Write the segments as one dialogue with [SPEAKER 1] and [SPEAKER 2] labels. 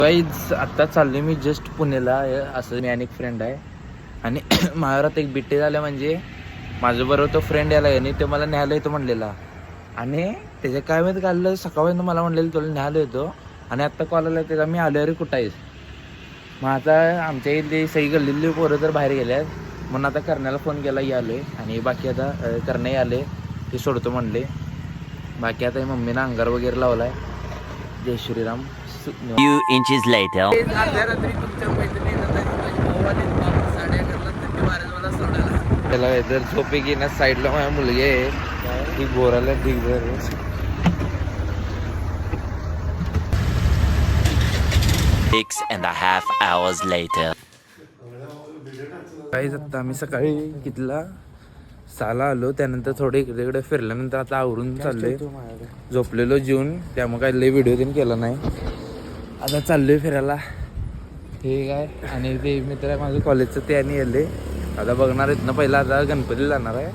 [SPEAKER 1] Guys आत्ता चाललोय मी just पुण्याला. असं मी आणि एक फ्रेंड आहे आणि महारात एक बिट्टे झालं म्हणजे माझं बरोबर तो फ्रेंड यायला आणि ते मला न्यायला येतो म्हणलेला आणि त्याच्या काय माहिती काढलं सकाळपर्यंत मला म्हणलेलं तुला न्यायला येतो आणि आत्ता कॉल आला त्याचा मी आलो रे कुठं आहेस. मग आता आमच्या इथली सगळी गल्लीतली पोरं तर बाहेर गेल्यात म्हणून आता करण्याला फोन केला आलोय आणि बाकी आता करणे आले ते सोडतो म्हणले. बाकी आता मम्मीनं अंगार वगैरे लावलाय. जय श्रीराम.
[SPEAKER 2] Few inches later.
[SPEAKER 1] अर्ध्या रात्री तुमच्या त्याला जर झोपे घेण्या साईडला माझ्या मुलगी आहे ती गोराला ढिगभर
[SPEAKER 2] 6.5 hours later.
[SPEAKER 1] काही आता आम्ही सकाळी कितीला 6ला आलो. त्यानंतर थोडे इकडे इकडे फिरल्यानंतर आता आवरून चाललोय. झोपलेलो जेवून त्यामुळे काही लई व्हिडिओ त्यांनी केला नाही. आता चाललोय फिरायला. हे काय आणि ते मित्र आहे माझं कॉलेजचं ते आणि येले आता बघणार आहेत ना. पहिला आता गणपतीला जाणार आहे.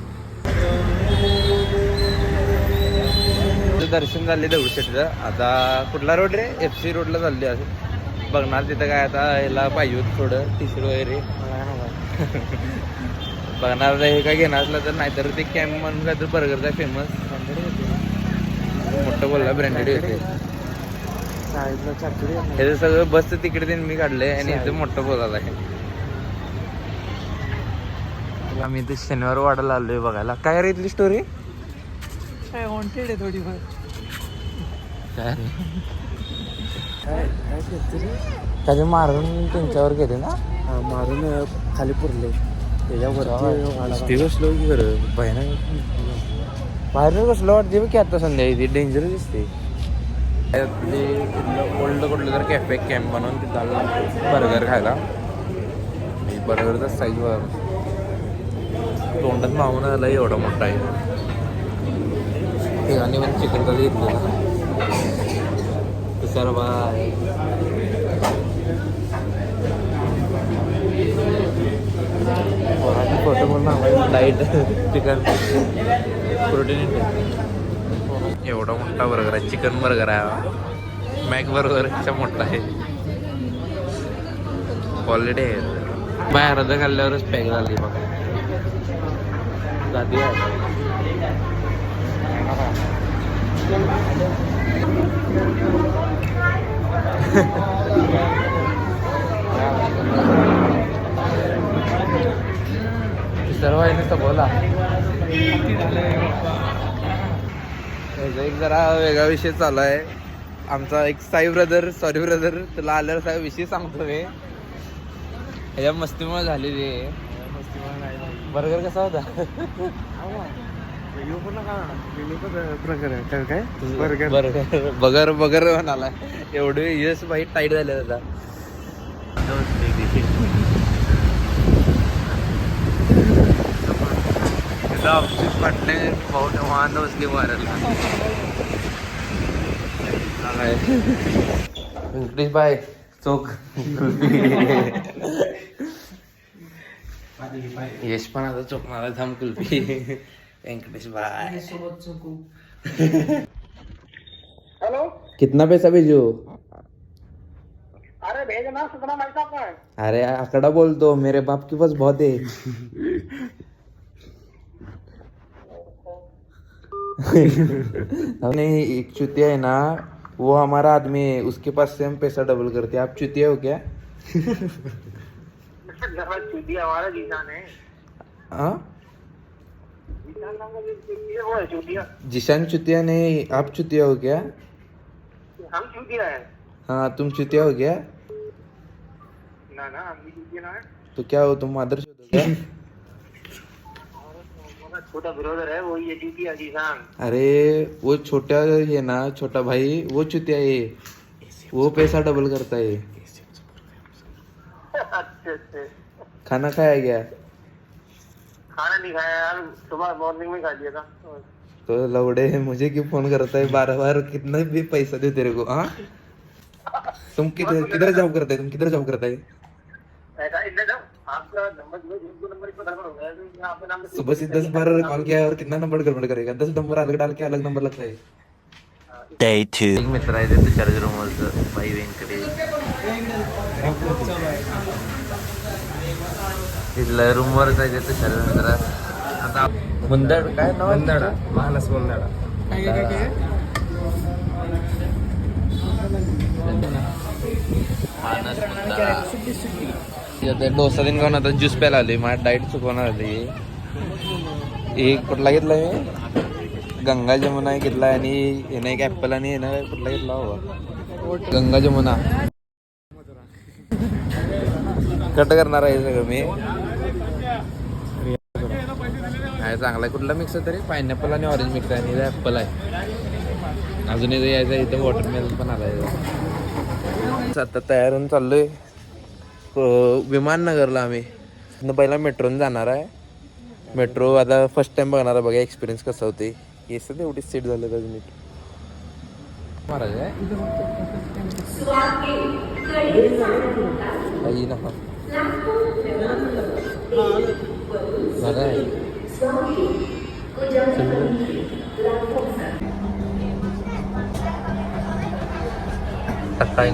[SPEAKER 1] दर्शन झाले दगडूशेठचं. आता कुठला रोड रे FC रोडला चालले असं बघणार. तिथं काय आता ह्याला पाहिजे होतं थोडं टी-शर्ट वगैरे बघणार. हे काय घेणार असलं तर नाहीतर ते कॅम्प म्हणून काय तर बर्गरचा फेमस मोठं बोलला ब्रँडेड येते. हे सगळं बसचं तिकडे मी काढलंय आणि इथं मोठं बोलायला आहे. आम्ही इथे शनिवार वाड्याला आलोय बघायला. काय रे इथली स्टोरी
[SPEAKER 3] काय वॉन्टेड आहे थोडीफार.
[SPEAKER 1] काय काय मारून त्यांच्यावर गेले ना.
[SPEAKER 3] मारून खाली पुरले त्याच्यावरती
[SPEAKER 1] बसलो की बरं बाहेर कसलं वाटते की आता संध्याकाळी डेंजर दिसते. ओल्ड कुठलं तर कॅफे कॅम्प म्हणून तिथं आलो बर्गर खायला. बर्गरचा साईज तोंडात मागून आला एवढा मोठा आहे. आणि मग चिकन थाली घेतलं सर बाय. फोटो म्हणून लाईट चिकन प्रोटीन एवढा मोठा बर्गर आहे. चिकन बर्गर आहे. मॅक बर्गर ह्याचा मोठा आहे. क्वालिटी आहे. बाहेर अर्ध खाल्ल्यावरच पॅक झाली बघा. जाती सर्व आहे नुसतं बोला. एक जरा वेगळा विषय चालू आहे आमचा. एक साई ब्रदर सॉरी ब्रदर तुला आल्यावर सगळा विषय सांगतो मी. ह्याच्या मस्तीमुळे झालेली आहे. बर्गर कसा होता बगर बगर म्हणाला. एवढे यश बाई टाईट झाले आता. पटले भाऊ वाहन बसली मारायला. व्यंकटेश बाय चौक यश पण आता चोकणारा थांब कुल्फी. व्यंकटेश बाय
[SPEAKER 3] हेलो
[SPEAKER 1] कितना पैसा भेजो.
[SPEAKER 3] अरे भेजना 17 पैसा का.
[SPEAKER 1] अरे आंकड़ा बोल दो मेरे बाप के पास बहुत है. नहीं एक चुतिया है ना वो हमारा आदमी है उसके पास से हम पैसा डबल करते हैं. आप चुतिया हो क्या.
[SPEAKER 3] चुतिया हमारा जीशान है.
[SPEAKER 1] हाँ
[SPEAKER 3] चुतिया
[SPEAKER 1] जिशान चुतिया नहीं आप चुतिया हो क्या.
[SPEAKER 3] हम चुतिया है.
[SPEAKER 1] हाँ तुम चुतिया हो क्या.
[SPEAKER 3] ना ना हम भी चुतिया ना है.
[SPEAKER 1] तो क्या हो तुम मादर चोद हो क्या.
[SPEAKER 3] छोटा ब्रदर है वो ये चुतिया जीशान.
[SPEAKER 1] अरे वो छोटा है ना छोटा भाई वो चुतिया है वो पैसा डबल करता है.
[SPEAKER 3] अच्छा
[SPEAKER 1] खाना खाया गया.
[SPEAKER 3] खाना नहीं खाया यार सुबह मॉर्निंग में खा लिया था.
[SPEAKER 1] तो लौड़े मुझे क्यों फोन करता है बार बार. कितना भी पैसा दे तेरे को. हाँ तुम किधर जॉब करता है. तुम किधर जॉब करता है.
[SPEAKER 3] ऐसा इधर जाओ आपका नंबर जो नंबर पर गड़बड़ हो गया है. आपका नाम
[SPEAKER 1] सुबह से 10 बार कॉल किया है और कितना नंबर गड़बड़ करेगा. 10 नंबर अलग डाल के अलग नंबर लगता है.
[SPEAKER 2] Day 2.
[SPEAKER 1] एक मित्र आहे ते तुषार रूमवरचं भाई व्यंकटेश. तिथलं रूमवर जायचं तर शरवेंद्र आता मुंदड काय नाव आहे?
[SPEAKER 4] मंदाडा मानस मंदाडा
[SPEAKER 1] मानस मुंदडा. ते डोसा दिन खाऊन आता ज्यूस प्यायला आले. माझ्या डाईट चुकवणार आली. एक कुठला घेतला मी? गंगा जमुना घेतला आणि येणं एक ॲपल आणि येणं कुठला घेतला बाबा? गंगा जमुना. कट करणार आहे सगळं मी. आहे चांगला. कुठला मिक्स आहे तरी? पायनॅपल आणि ऑरेंज मिक्स आहे आणि इथं ॲपल आहे. अजून इथं यायचं आहे. इथं वॉटरमेलन पण आला आहे. आता तयार होऊन चाललोय विमाननगरला. आम्ही तिथनं पहिला मेट्रोने जाणार आहे. मेट्रो आता फर्स्ट टाइम बघणार आहे. बघा एक्सपिरियन्स कसं होते. हे सध्या एवढी सीट झालं अजून नीट. महाराज आहे ना बघा आहे.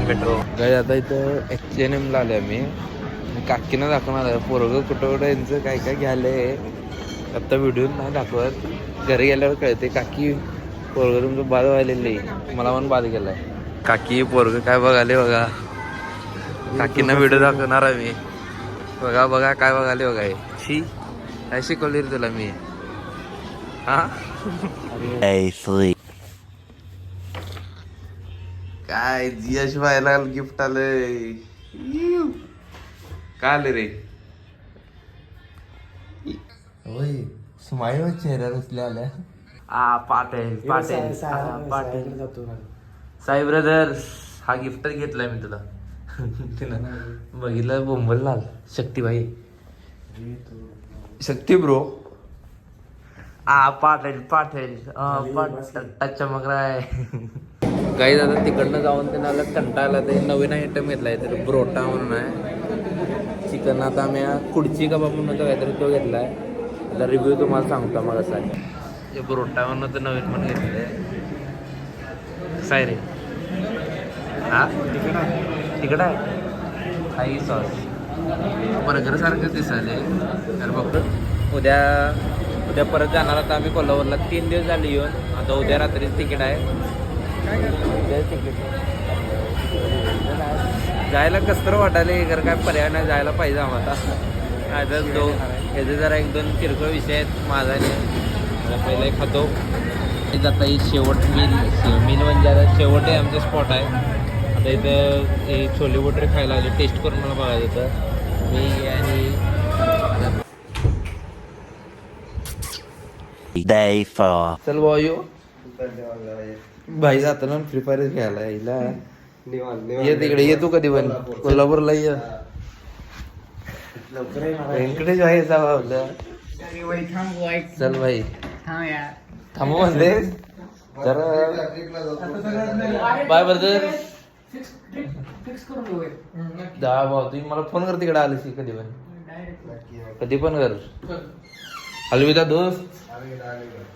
[SPEAKER 1] मेट्रो काय आता इथं HNM ला आले आम्ही. काकीनं दाखवणार आहे पोरगं कुठं यांचं काय काय घ्यायलंय. आत्ता व्हिडिओ नाही दाखवत. घरी गेल्यावर कळते. काकी पोरगं तुमचं बाद व्हायलेलं आहे. मला पण बाद गेलाय. काकी पोरगं काय बघाले बघा. काकींना व्हिडिओ दाखवणार आहे मी. बघा बघा काय बघाले बघा. शी काय शिकवली रे तुला मी? हा
[SPEAKER 2] Day 3.
[SPEAKER 1] काय यश व्हायला गिफ्ट आलंय. काय आले रे? होय स्माईल चेहरा कसल्या आल्या. पाटील पाटील पाटील साई ब्रदर्स. हा गिफ्टच घेतलाय मी तुला. तिनं बघितलं बोंबल लाल. शक्तीबाई शक्ती ब्रो. पाटील पाटील चमक राय. काही दादा तिकडनं जाऊन त्यांना कंटाळला. ते नवीन आयटम घेतलाय तर ब्रोटा म्हणून आहे चिकन. आता आम्ही कुडची कबाब म्हणून काहीतरी तो घेतलाय. त्याचा रिव्ह्यू तुम्हाला सांगतो मग कसा आहे. ते ब्रोटा म्हणून तर नवीन पण घेतलंय. कसं आहे रे? हा तिकड आहे. हाई सॉस बर्गर सारखं दिसायले. तर बघ उद्या परत जाणार. आता आम्ही कोल्हापूरला 3 दिवस झाले येऊन. आता उद्या रात्रीच तिकीट आहे. जायला कसं तर वाटायला. घर काय पर्याय नाही. जायला पाहिजे आम्हाला. आता ह्याचे जरा 1-2 किरकोळ विषय आहेत माझा. पहिला एक खातो. आता ही शेवट मिल म्हणजे आता शेवट आहे आमचं स्पॉट आहे. आता इथं हे छोले भटुरे खायला आले. टेस्ट करून मला बघायचं होतं मी. आणि
[SPEAKER 2] Day 4.
[SPEAKER 1] चल भाऊ भाई जातो ना फ्री फायर खेळायला. हिला ये तिकडे. ये तू कधी पण कोल्हापूरला ये. व्यंकटेश भाई भावलं. चल भाई थांबू म्हणते जरा. Bye brother. दहा भाऊ तुम्ही मला फोन कर तिकडे आलीस की कधी पण कर. अलविदा दोस्त.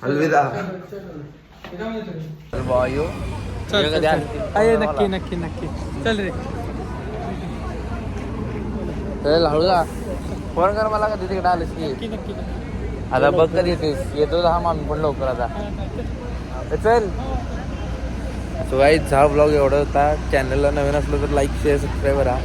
[SPEAKER 1] अलविदा. चल भाऊ
[SPEAKER 4] नक्की नक्की नक्की. चल रे.
[SPEAKER 1] चल हळूदा. फोन कर मला कधी तिकडे आलीस की.
[SPEAKER 4] नक्की
[SPEAKER 1] आता बघ कधी येतेस. येतो हा मामी पण लवकर आता. चल सो गाईज हा ब्लॉग एवढा होता. चॅनलला नवीन असलं तर लाईक शेअर सबस्क्राईब करा.